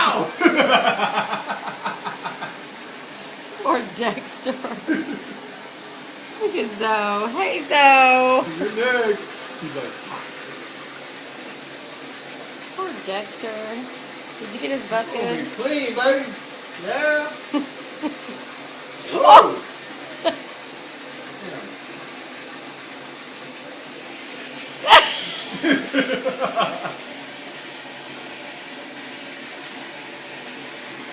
Ow! Poor Dexter. Look at Zoe. Hey, Zoe. You're next. He's like, Poor Dexter. Did you get his butt good? he's clean, baby. Yeah. Oh!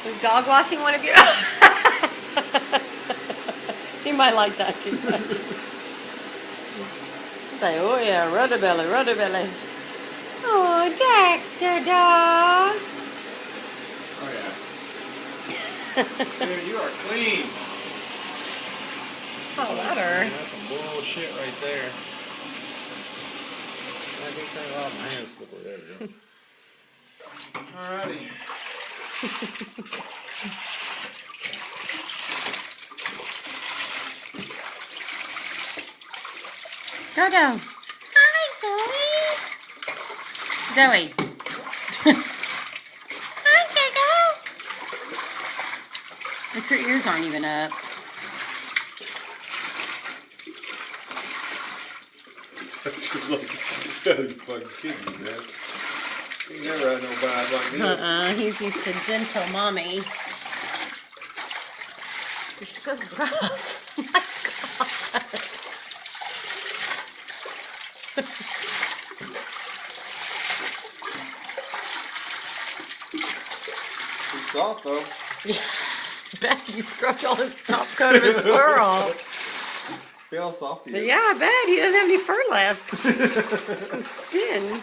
Is dog washing one of your... He might like that too much. He's like, oh yeah, rudder belly, rudder belly. Oh, Dexter dog. Oh, yeah. Dude, you are clean. Oh, ladder. That's some bullshit right there. I can turn it off. My hand's slippery. There we go. Alrighty. Dodo. Hi, Zoe. Zoe. Hi, Zozo. Look, her ears aren't even up. She's like, you fucking kidding me, man. You never had no vibe like this. He's used to gentle mommy. You're so rough. Oh my God. It's soft though. Yeah. Bet you scrubbed all this top coat of his fur off. Feel how soft he is. Yeah, I bet. He doesn't have any fur left. It's skin.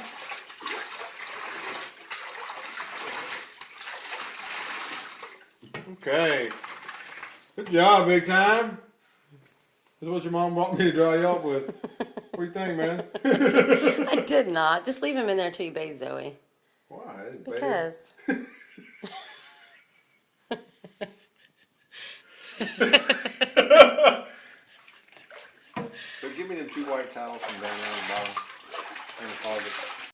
Okay. Good job, big time. This is what your mom brought me to dry you up with. What do you think, man? I did not. Just leave him in there till you bathe Zoe. Why? Because. So give me them 2 white towels from down there on the bottom in the closet.